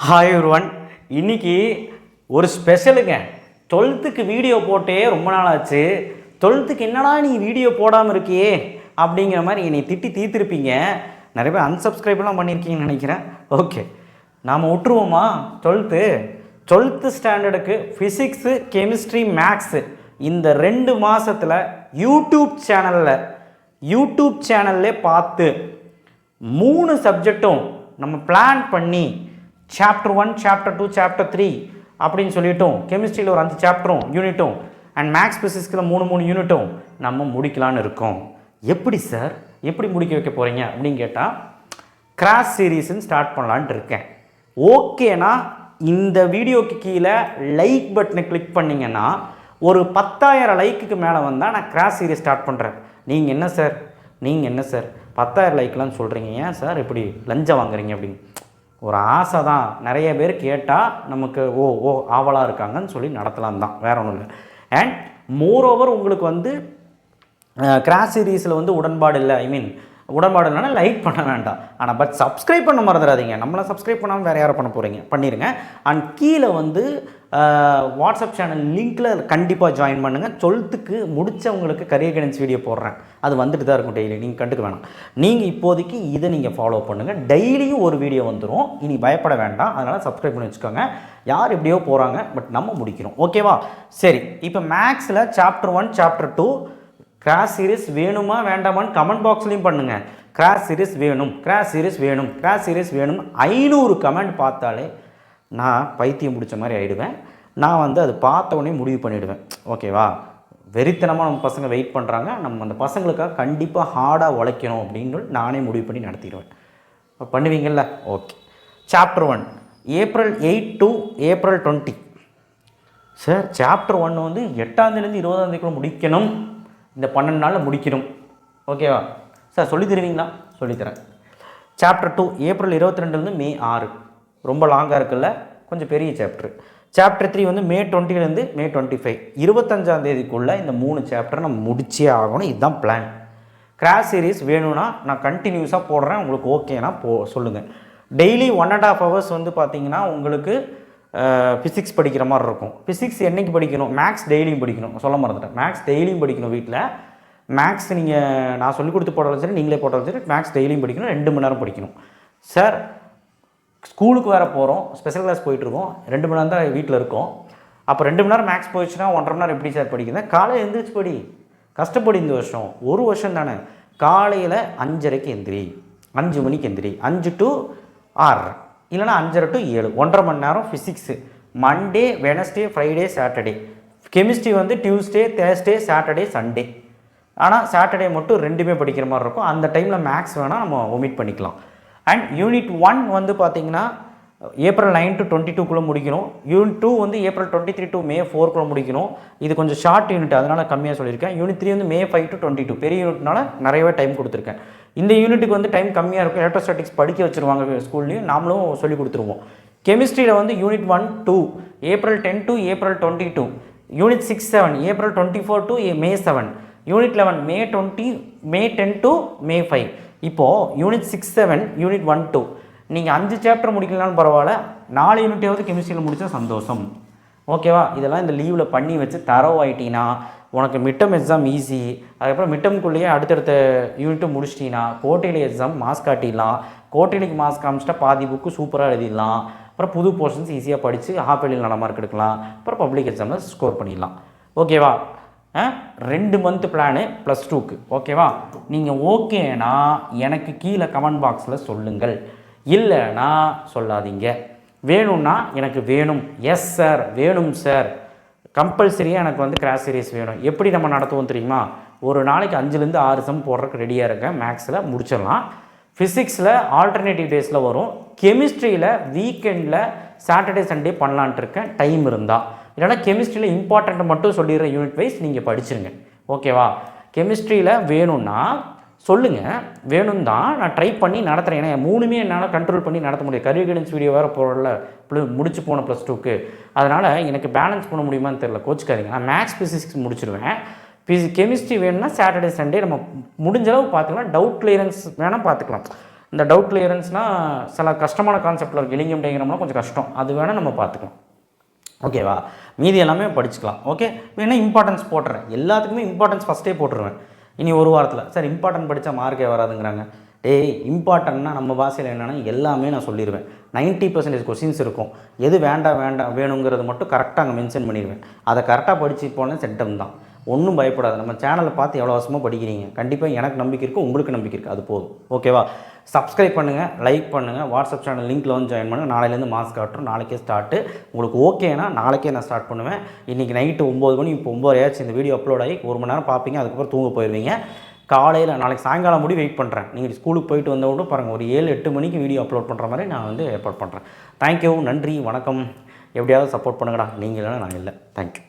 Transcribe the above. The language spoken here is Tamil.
ஹாய் ஒருவன், இன்னைக்கு ஒரு ஸ்பெஷலுங்க. 12th வீடியோ போட்டே ரொம்ப நாள் ஆச்சு. 12th என்னடா நீ வீடியோ போடாமல் இருக்கியே அப்படிங்கிற மாதிரி என்னை திட்டி தீர்த்திருப்பீங்க. நிறைய பேர் அன்சப்ஸ்கிரைப்லாம் பண்ணியிருக்கீங்கன்னு நினைக்கிறேன். ஓகே, நாம் விட்டுருவோமா? 12th ஸ்டாண்டர்டுக்கு ஃபிசிக்ஸு, கெமிஸ்ட்ரி, மேக்ஸு இந்த 2 மாதத்தில் யூடியூப் சேனல்லே பார்த்து 3 சப்ஜெக்டும் நம்ம பிளான் பண்ணி சாப்டர் 1, சாப்டர் 2, சாப்டர் 3 அப்படின்னு சொல்லிட்டோம். கெமிஸ்ட்ரியில் ஒரு 5 சாப்டரும் யூனிட்டும் அண்ட் மேக்ஸ் ஃபிசிக்ஸில் 3 யூனிட்டும் நம்ம முடிக்கலான்னு இருக்கோம். எப்படி சார், எப்படி முடிக்க வைக்க போகிறீங்க அப்படின்னு கேட்டால், கிராஸ் சீரீஸ்ன்னு ஸ்டார்ட் பண்ணலான்ட்டு இருக்கேன். ஓகேனா இந்த வீடியோக்கு கீழே லைக் பட்டனை கிளிக் பண்ணிங்கன்னா ஒரு 10,000 லைக்குக்கு மேலே வந்தால் நான் கிராஸ் சீரீஸ் ஸ்டார்ட் பண்ணுறேன். நீங்கள் என்ன சார் 10,000 லைக்லாம் சொல்கிறீங்க, ஏன் சார் இப்படி லஞ்சம் வாங்குறீங்க அப்படின்னு ஒரு ஆசை தான். நிறைய பேர் கேட்டால் நமக்கு ஆவலாக இருக்காங்கன்னு சொல்லி நடத்தலாம் தான், வேற ஒன்றும் இல்லை. அண்ட் மோரோவர் உங்களுக்கு கிராஸ் சீரீஸில் உடன்பாடு இல்லை, உடன்பாடு இல்லைன்னா லைக் பண்ண வேண்டாம். ஆனால் பட் சப்ஸ்கிரைப் பண்ண மறந்துடாதீங்க. நம்மளை சப்ஸ்கிரைப் பண்ணாமல் வேறு யாரை பண்ண போகிறீங்க, பண்ணிடுங்க. அண்ட் கீழே வாட்ஸ்அப் சேனல் லிங்க்கில் கண்டிப்பாக ஜாயின் பண்ணுங்கள். 12th முடித்தவங்களுக்கு கரியர் கைடன்ஸ் வீடியோ போடுறேன், அது வந்துட்டு தான் இருக்கும் டெய்லி, நீங்கள் கண்டுக்க வேணாம். நீங்கள் இப்போதைக்கு இதை நீங்கள் ஃபாலோ பண்ணுங்கள். டெய்லியும் ஒரு வீடியோ வந்துடும், இனி பயப்பட வேண்டாம். அதனால் சப்ஸ்கிரைப் பண்ணி வச்சுக்கோங்க. யார் எப்படியோ போகிறாங்க, பட் நம்ம முடிக்கிறோம். ஓகேவா? சரி, இப்போ மேக்ஸில் சாப்டர் 1, சாப்டர் 2 கிராஸ் சீரீஸ் வேணுமா வேண்டாமான்னு கமெண்ட் பாக்ஸ்லையும் பண்ணுங்கள். கிராஸ் சீரீஸ் வேணும், கிராஸ் சீரீஸ் வேணும், கிராஸ் சீரீஸ் வேணும் 500 கமெண்ட் பார்த்தாலே நான் பைத்தியம் முடித்த மாதிரி ஆகிடுவேன். நான் அது பார்த்த உடனே முடிவு பண்ணிவிடுவேன். ஓகேவா? வெறித்தனமாக நம்ம பசங்க வெயிட் பண்ணுறாங்க, நம்ம அந்த பசங்களுக்காக கண்டிப்பாக ஹார்டாக உழைக்கணும் அப்படின்னு நானே முடிவு பண்ணி நடத்திடுவேன். பண்ணுவீங்கள்ல? Okay. Chapter 1 April 8 to April 20. Sir chapter 1 8ஆம் தேதியிலேருந்து 20ஆம் தேதிக்குள்ள முடிக்கணும், இந்த 12 நாளில் முடிக்கணும். ஓகேவா சார்? சொல்லி தருவீங்களா? சொல்லித்தரேன். Chapter 2 April 22 May 6. ரொம்ப லாங்காக இருக்குல்ல, கொஞ்சம் பெரிய சாப்டர். Chapter 3 May 20 May 25. 25ஆம் தேதிக்குள்ளே இந்த 3 சாப்டர் நம்ம முடிச்சே ஆகணும். இதுதான் பிளான். கிராஸ் சீரீஸ் வேணும்னா நான் கண்டினியூஸாக போடுறேன். உங்களுக்கு ஓகேனா சொல்லுங்கள். டெய்லி 1.5 hours பார்த்தீங்கன்னா உங்களுக்கு ஃபிசிக்ஸ் படிக்கிற மாதிரி இருக்கும். ஃபிசிக்ஸ் என்றைக்கு படிக்கணும்? மேக்ஸ் டெய்லியும் படிக்கணும். சொல்ல மறந்துட்டேன், மேக்ஸ் டெய்லியும் படிக்கணும். வீட்டில் மேக்ஸ் நான் சொல்லிக் கொடுத்து போட்டாலும் சரி, நீங்களே போட்டாலும் சரி, மேக்ஸ் டெய்லியும் படிக்கணும். 2 மணி நேரம் படிக்கணும். சார் ஸ்கூலுக்கு வேறு போகிறோம், ஸ்பெஷல் கிளாஸ் போயிட்டுருக்கோம், 2 மணி நேரம் தான் வீட்டில் இருக்கோம். அப்போ 2 மணி நேரம் மேக்ஸ் போயிடுச்சுன்னா 1.5 மணி நேரம் எப்படி சார் படிக்கிறேன்? காலையில் எழுந்திரிச்சு படி, கஷ்டப்படி. இந்த வருஷம் 1 வருஷம் தானே. காலையில் 5:30க்கு எந்திரி, 5 மணிக்கு எந்திரி, 5 to 6 இல்லைனா 5:30 to 7, 1.5 மணி நேரம் physics. Monday, Wednesday, Friday, Saturday. Chemistry Tuesday, Thursday, Saturday, Sunday. ஆனால் சாட்டர்டே மட்டும் 2மே படிக்கிற மாதிரி இருக்கும். அந்த டைமில் மேக்ஸ் வேணால் நம்ம ஒமிட் பண்ணிக்கலாம். அண்ட் யூனிட் 1 பார்த்தீங்கன்னா April 9 to 22 முடிக்கணும். யூனிட் 2 April 23 to May 4 முடிக்கணும். இது கொஞ்சம் ஷார்ட் யூனிட், அதனால் கம்மியாக சொல்லியிருக்கேன். யூனிட் 3 May 5 to 22, பெரிய யூனிட்னால நிறையவே டைம் கொடுத்துருக்கேன். இந்த யூனிட்டுக்கு டைம் கம்மியாக இருக்கும். எலக்ட்ரோஸ்டாட்டிக்ஸ் படிக்க வச்சுருவாங்க ஸ்கூல்லையும், நாமளும் சொல்லி கொடுத்துருவோம். கெமிஸ்ட்ரியில் unit 1, 2 April 10 to April 22. Unit 6, 7 April 24 to May 7. Unit 11 May 10 to May 5. இப்போது யூனிட் 6, 7, யூனிட் 1, 2 நீங்கள் 5 சாப்டர் முடிக்கலனாலும் பரவாயில்ல, 4 யூனிட்டாவது கெமிஸ்ட்ரியில் முடித்தா சந்தோஷம். ஓகேவா? இதெல்லாம் இந்த லீவில் பண்ணி வச்சு தரவாயிட்டீங்கன்னா உனக்கு மிட்டம் எக்ஸாம் ஈஸி. அதுக்கப்புறம் மிட்டம்குள்ளேயே அடுத்தடுத்த யூனிட்டும் முடிச்சிட்டிங்கன்னா கோட்டையில் எக்ஸாம் மாஸ் காட்டிடலாம். கோட்டையிலுக்கு மாஸ் காமிச்சிட்டா பாதி புக்கு சூப்பராக எழுதிடலாம். அப்புறம் புது போர்ஷன்ஸ் ஈஸியாக படித்து ஹாஃப் இயர்லியில் நல்ல மார்க் எடுக்கலாம். அப்புறம் பப்ளிக் எக்ஸாமில் ஸ்கோர் பண்ணிடலாம். ஓகேவா? 2 மந்த் பிளானு +2க்கு. ஓகேவா? நீங்கள் ஓகேனா எனக்கு கீழே கமெண்ட் பாக்ஸில் சொல்லுங்கள், இல்லைனா சொல்லாதீங்க. வேணும்னா எனக்கு வேணும், எஸ் சார் வேணும் சார், கம்பல்சரியாக எனக்கு கிராஸ் சீரீஸ் வேணும். எப்படி நம்ம நடத்துவோம் தெரியுமா? ஒரு நாளைக்கு 5லேருந்து 6 சம் போடுறதுக்கு ரெடியாக இருக்கேன். மேக்ஸில் முடிச்சிடலாம். ஃபிசிக்ஸில் ஆல்டர்னேட்டிவ் டேஸில் வரும். கெமிஸ்ட்ரியில் வீக்கெண்டில் சாட்டர்டே சண்டே பண்ணலான்ட்டு இருக்கேன், டைம் இருந்தால். இல்லைனா கெமிஸ்ட்ரியில் இம்பார்ட்டண்ட்டை மட்டும் சொல்லிடுற யூனிட் வைஸ் நீங்கள் படிச்சுருங்க. ஓகேவா? கெமிஸ்ட்ரியில் வேணும்னா சொல்லுங்கள், வேணும் தான் நான் ட்ரை பண்ணி நடத்துகிறேன். ஏன்னா 3மே என்னால் கண்ட்ரோல் பண்ணி நடத்த முடியாது. கரியர் கைடன்ஸ் வீடியோ வேறு போடல, முடிச்சு போன +2க்கு. அதனால் எனக்கு பேலன்ஸ் பண்ண முடியுமான்னு தெரியல, கோச்சுக்காதீங்க. நான் மேக்ஸ் ஃபிசிக்ஸ் முடிச்சிடுவேன். கெமிஸ்ட்ரி வேணும்னா சாட்டர்டே சண்டே நம்ம முடிஞ்சளவு பார்த்துக்கலாம். டவுட் கிளியரன்ஸ் வேணால் பார்த்துக்கலாம். இந்த டவுட் கிளியரன்ஸ்னால் சில கஷ்டமான கான்செப்டில் இருக்குது. இலிங்கம் டயக்ராம்லாம் கொஞ்சம் கஷ்டம், அது வேணால் நம்ம பார்த்துக்கலாம். ஓகேவா? மீதி எல்லாமே படிச்சுக்கலாம். ஓகே, வேணால் இம்பார்ட்டன்ஸ் போட்டுறேன், எல்லாத்துக்குமே இம்பார்ட்டன்ஸ் ஃபஸ்ட்டே போட்டுருவேன். இனி ஒரு வாரத்தில் சார் இம்பார்ட்டன்ட் படித்தா மார்க்கே வராதுங்கிறாங்க. இம்பார்ட்டன்னா நம்ம பாஷையில் என்னென்னா எல்லாமே நான் சொல்லிடுவேன். 90% கொஸ்டின்ஸ் இருக்கும். எது வேண்டாம் வேணுங்கிறது மட்டும் கரெக்டாக அங்கே மென்ஷன் பண்ணிடுவேன். அதை கரெக்டாக படித்து போனால் செட்டம் தான். ஒன்றும் பயப்படாது. நம்ம சேனலை பார்த்து எவ்வளோ வருஷமாக படிக்கிறீங்க, கண்டிப்பாக எனக்கு நம்பிக்கை இருக்குது, உங்களுக்கு நம்பிக்கை இருக்குது, அது போதும். ஓகேவா? சப்ஸ்கிரைப் பண்ணுங்கள், லைக் பண்ணுங்கள், வாட்ஸ்அப் சேனல் லிங்க்கில் வந்து ஜாயின் பண்ணுங்கள். நாளையிலேருந்து மாஸ் காட்டுறோம், நாளைக்கே ஸ்டார்ட்டு. உங்களுக்கு ஓகேனா நாளைக்கே நான் ஸ்டார்ட் பண்ணுவேன். இன்றைக்கி நைட்டு 9 மணி, இப்போ 9:30 இந்த வீடியோ அப்லோட் ஆகி 1 மணி நேரம் பார்ப்பீங்க, அதுக்கப்புறம் தூங்க போயிடுவீங்க. காலையில் நாளைக்கு சாயங்காலம் முடி வெயிட் பண்ணுறேன். நீங்கள் ஸ்கூலுக்கு போயிட்டு வந்தவொட பாருங்கள், ஒரு 7-8 மணிக்கு வீடியோ அப்லோட் பண்ணுற மாதிரி நான் வந்து ஏற்பாடு பண்ணுறேன். தேங்க்யூ, நன்றி, வணக்கம். எப்படியாவது சப்போர்ட் பண்ணுங்கடா, நீங்கள் இல்லைனா நான் இல்லை. தேங்க்யூ.